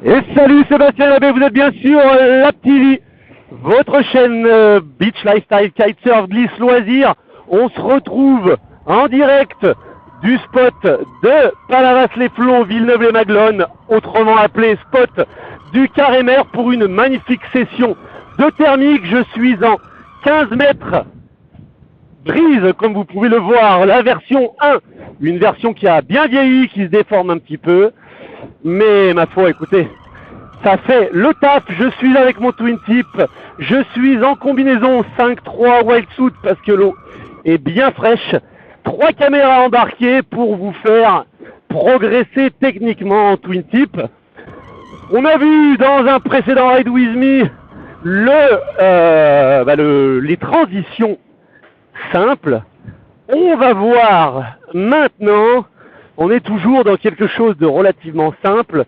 Et salut Sébastien Labbé, vous êtes bien sûr Lab TV, votre chaîne Beach Lifestyle, Kitesurf, Glisse, Loisirs. On se retrouve en direct du spot de Palavas-les-Flots, Villeneuve-les-Maglones, autrement appelé spot du Carré-Mer, pour une magnifique session de thermique. Je suis en 15 mètres brise, comme vous pouvez le voir, la version 1, une version qui a bien vieilli, qui se déforme un petit peu. Mais ma foi, écoutez, ça fait le taf. Je suis avec mon twin tip, je suis en combinaison 5-3 wildsuit parce que l'eau est bien fraîche. 3 caméras embarquées pour vous faire progresser techniquement en twin tip. On a vu dans un précédent Ride With Me les transitions simples. On va voir maintenant, on est toujours dans quelque chose de relativement simple,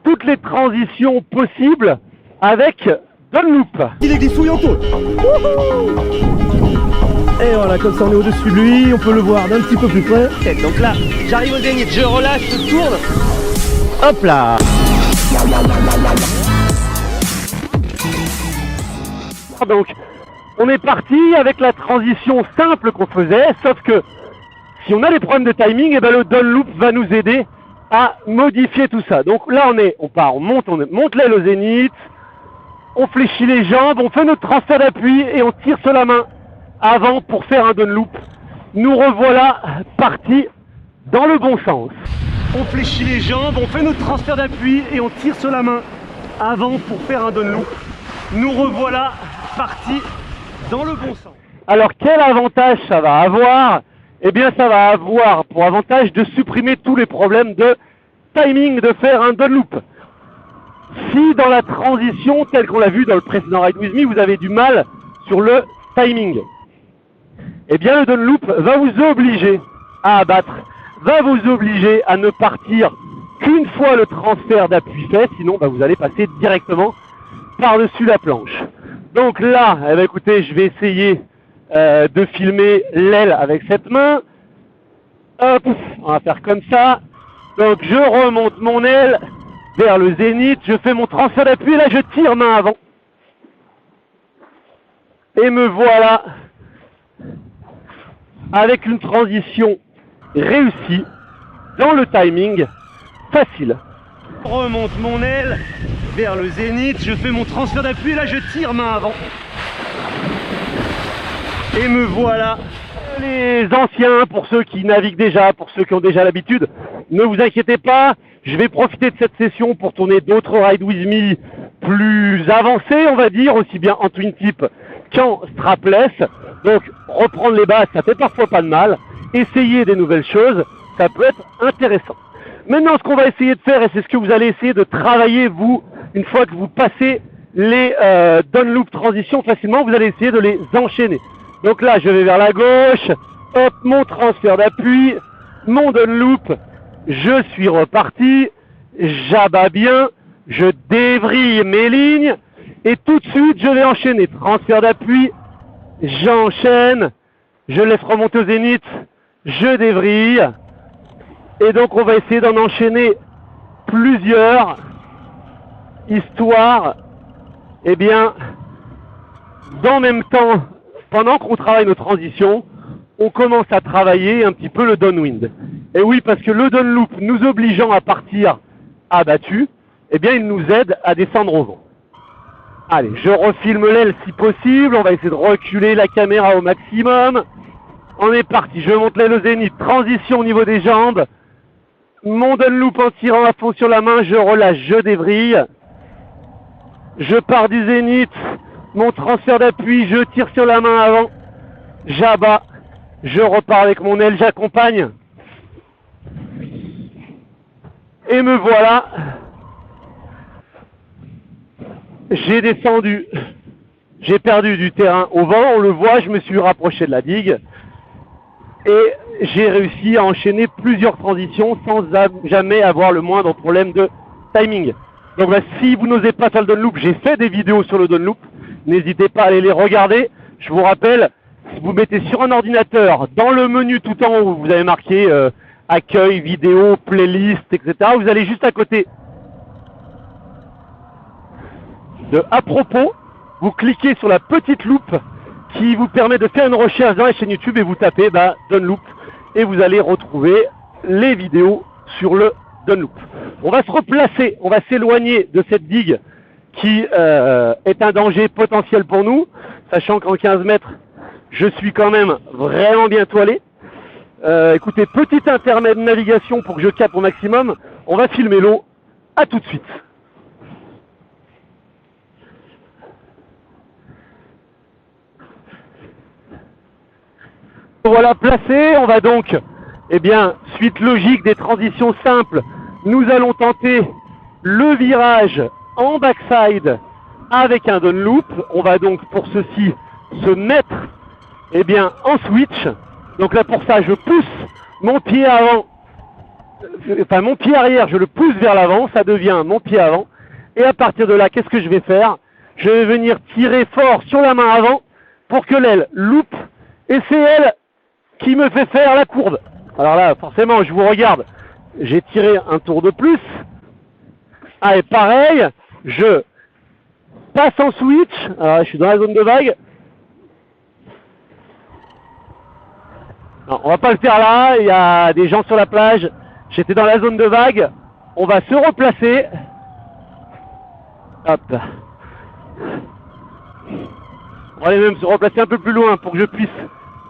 toutes les transitions possibles avec Dunlop. Il est glissouille en côte. Et voilà, comme ça on est au-dessus de lui, on peut le voir d'un petit peu plus près. Et donc là, j'arrive au zénith, je relâche, je tourne. Hop là. Donc, on est parti avec la transition simple qu'on faisait, sauf que si on a des problèmes de timing, et ben le Dunlop va nous aider à modifier tout ça. Donc là on monte l'aile au zénith, on fléchit les jambes, on fait notre transfert d'appui et on tire sur la main avant pour faire un Dunlop. Nous revoilà partis dans le bon sens. On fléchit les jambes, on fait notre transfert d'appui et on tire sur la main avant pour faire un Dunlop. Nous revoilà partis dans le bon sens. Alors quel avantage ça va avoir? Eh bien ça va avoir pour avantage de supprimer tous les problèmes de timing de faire un Dunlop. Si dans la transition, telle qu'on l'a vu dans le précédent Ride With Me, vous avez du mal sur le timing, eh bien le Dunlop va vous obliger à abattre, va vous obliger à ne partir qu'une fois le transfert d'appui fait, sinon vous allez passer directement par-dessus la planche. Donc là, eh bien, écoutez, je vais essayer de filmer l'aile avec cette main. Hop, on va faire comme ça. Donc je remonte mon aile vers le zénith, je fais mon transfert d'appui, là je tire main avant. Et me voilà avec une transition réussie dans le timing facile. Je remonte mon aile vers le zénith, je fais mon transfert d'appui, là je tire main avant. Et me voilà. Les anciens, pour ceux qui naviguent déjà, pour ceux qui ont déjà l'habitude, ne vous inquiétez pas, je vais profiter de cette session pour tourner d'autres Ride With Me plus avancés, on va dire, aussi bien en twin tip qu'en strapless. Donc reprendre les bases, ça fait parfois pas de mal. Essayer des nouvelles choses, ça peut être intéressant. Maintenant, ce qu'on va essayer de faire, et c'est ce que vous allez essayer de travailler, vous, une fois que vous passez les Dunlop transitions facilement, vous allez essayer de les enchaîner. Donc là, je vais vers la gauche, hop, mon transfert d'appui, mon Dunlop, je suis reparti, j'abats bien, je dévrille mes lignes, et tout de suite, je vais enchaîner. Transfert d'appui, j'enchaîne, je laisse remonter au zénith, je dévrille, et donc on va essayer d'en enchaîner plusieurs, histoire, eh bien, d'en même temps, pendant qu'on travaille nos transitions, on commence à travailler un petit peu le downwind. Et oui, parce que le Dunlop nous obligeant à partir abattu, eh bien il nous aide à descendre au vent. Allez, je refilme l'aile si possible, on va essayer de reculer la caméra au maximum. On est parti, je monte l'aile au zénith, transition au niveau des jambes. Mon Dunlop en tirant à fond sur la main, je relâche, je dévrille. Je pars du zénith, mon transfert d'appui, je tire sur la main avant, j'abats, je repars avec mon aile, j'accompagne. Et me voilà. J'ai descendu, j'ai perdu du terrain au vent, on le voit, je me suis rapproché de la digue. Et j'ai réussi à enchaîner plusieurs transitions sans jamais avoir le moindre problème de timing. Donc si vous n'osez pas faire le Dunlop, j'ai fait des vidéos sur le Dunlop. N'hésitez pas à aller les regarder. Je vous rappelle, si vous mettez sur un ordinateur, dans le menu tout en haut, vous avez marqué accueil, vidéo, playlist, etc. Vous allez juste à côté de à propos, vous cliquez sur la petite loupe qui vous permet de faire une recherche dans la chaîne YouTube et vous tapez Dunloop et vous allez retrouver les vidéos sur le Dunloop. On va se replacer, on va s'éloigner de cette digue qui est un danger potentiel pour nous, sachant qu'en 15 mètres, je suis quand même vraiment bien toilé. Écoutez, petit intermède navigation pour que je capte au maximum. On va filmer l'eau. À tout de suite. Voilà placé. On va donc, suite logique des transitions simples, nous allons tenter le virage en backside avec un Dunloop. On va donc pour ceci se mettre en switch. Donc là pour ça je pousse mon pied avant, mon pied arrière je le pousse vers l'avant, ça devient mon pied avant. Et à partir de là, qu'est-ce que je vais faire? Je vais venir tirer fort sur la main avant pour que l'aile loupe et c'est elle qui me fait faire la courbe. Alors là forcément je vous regarde, j'ai tiré un tour de plus. Ah et pareil, je passe en switch, alors là, je suis dans la zone de vague. Non, on va pas le faire là, il y a des gens sur la plage, j'étais dans la zone de vague, on va se replacer. Hop. On va aller même se replacer un peu plus loin pour que je puisse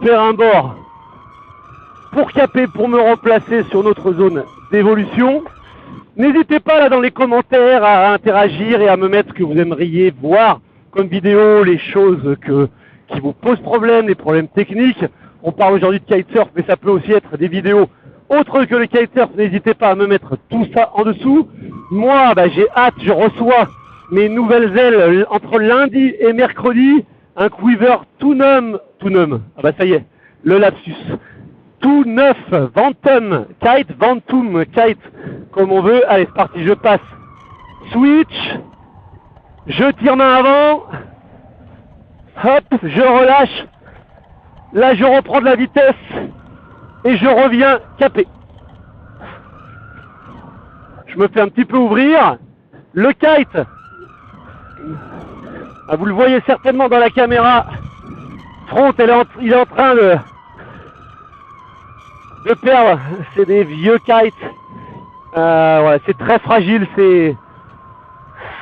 faire un bord pour caper, pour me replacer sur notre zone d'évolution. N'hésitez pas là dans les commentaires à interagir et à me mettre ce que vous aimeriez voir comme vidéo, les choses qui vous posent problème, les problèmes techniques. On parle aujourd'hui de kitesurf, mais ça peut aussi être des vidéos autres que le kitesurf. N'hésitez pas à me mettre tout ça en dessous. Moi, j'ai hâte, je reçois mes nouvelles ailes entre lundi et mercredi. Un quiver tout neuf. Ah ça y est, le lapsus. Tout neuf, Ventum Kite, comme on veut. Allez, c'est parti, je passe. Switch. Je tire main avant. Hop, je relâche. Là, je reprends de la vitesse et je reviens caper. Je me fais un petit peu ouvrir. Le kite, vous le voyez certainement dans la caméra, front, il est en train de perdre. C'est des vieux kites. Voilà, c'est très fragile. Ces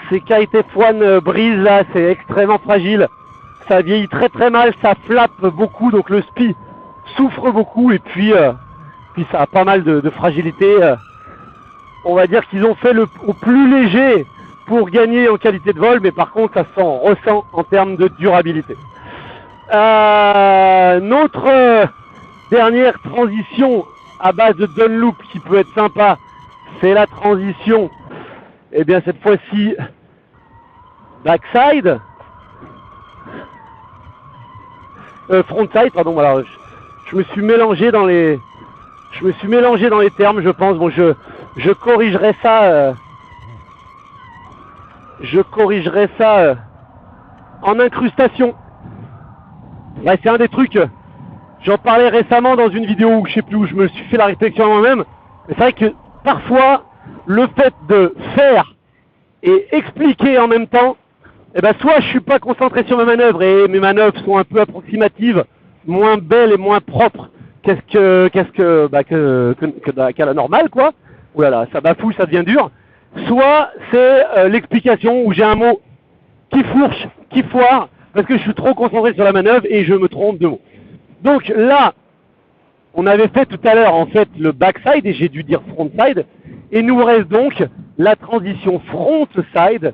kites F1 brise là, c'est extrêmement fragile. Ça vieillit très très mal, ça flappe beaucoup, donc le spi souffre beaucoup et puis ça a pas mal de fragilité. On va dire qu'ils ont fait au plus léger pour gagner en qualité de vol, mais par contre ça s'en ressent en termes de durabilité. Notre dernière transition à base de Dunloop qui peut être sympa, c'est la transition, cette fois-ci backside. Frontside, pardon, voilà, je me suis mélangé dans les termes, je pense. Bon, je corrigerai ça en incrustation. Ouais, c'est un des trucs, j'en parlais récemment dans une vidéo où je sais plus où je me suis fait la réflexion à moi-même. C'est vrai que parfois le fait de faire et expliquer en même temps, soit je suis pas concentré sur mes manœuvres et mes manœuvres sont un peu approximatives, moins belles et moins propres qu'à la normale, quoi. Ouh là là, ça bafouille, ça devient dur. Soit c'est l'explication où j'ai un mot qui fourche, qui foire, parce que je suis trop concentré sur la manœuvre et je me trompe de mot. Donc là, on avait fait tout à l'heure en fait le backside et j'ai dû dire frontside, et nous reste donc la transition frontside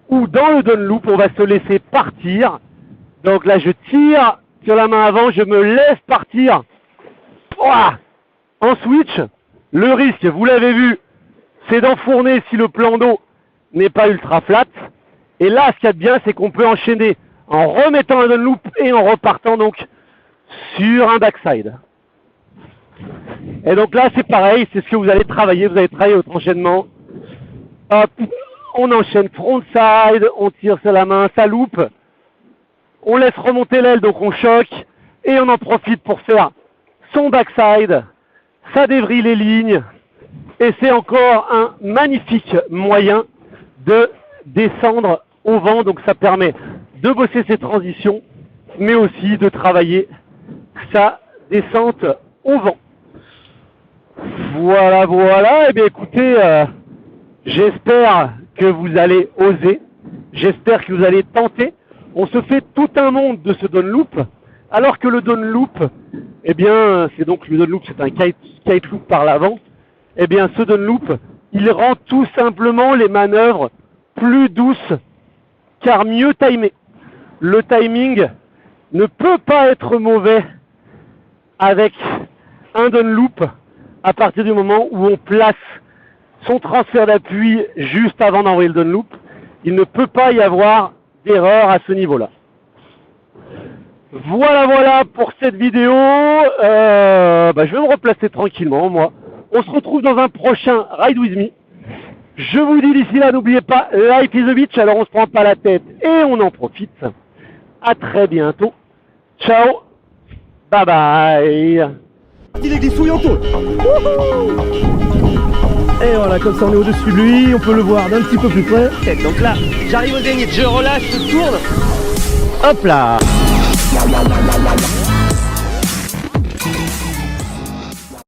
où dans le Dunloop on va se laisser partir. Donc là je tire sur la main avant, je me laisse partir. Ouah, en switch. Le risque, vous l'avez vu, c'est d'enfourner si le plan d'eau n'est pas ultra flat. Et là, ce qu'il y a de bien, c'est qu'on peut enchaîner en remettant un Dunloop et en repartant donc sur un backside. Et donc là, c'est pareil, c'est ce que vous allez travailler. Vous allez travailler votre enchaînement. Hop, on enchaîne frontside, on tire sur la main, ça loupe. On laisse remonter l'aile, donc on choque. Et on en profite pour faire son backside. ça dévrille les lignes et c'est encore un magnifique moyen de descendre au vent. Donc ça permet de bosser ses transitions mais aussi de travailler sa descente au vent. Voilà, voilà. Eh bien écoutez, j'espère que vous allez oser, j'espère que vous allez tenter. On se fait tout un monde de ce Dunlop, alors que le Dunlop, eh bien, c'est donc le Dunlop, c'est un kite loop par l'avant. Eh bien, ce Dunlop, il rend tout simplement les manœuvres plus douces, car mieux timées. Le timing ne peut pas être mauvais avec un Dunlop à partir du moment où on place son transfert d'appui juste avant d'envoyer le Dunlop. Il ne peut pas y avoir d'erreur à ce niveau-là. Voilà, voilà pour cette vidéo. Je vais me replacer tranquillement, moi. On se retrouve dans un prochain Ride With Me. Je vous dis d'ici là, n'oubliez pas, life is a beach, alors on se prend pas la tête et on en profite. À très bientôt. Ciao. Bye bye. Il est glissouille en tôle. Et voilà, comme ça on est au-dessus de lui, on peut le voir d'un petit peu plus près. Donc là, j'arrive au zénith, je relâche, je tourne. Hop là.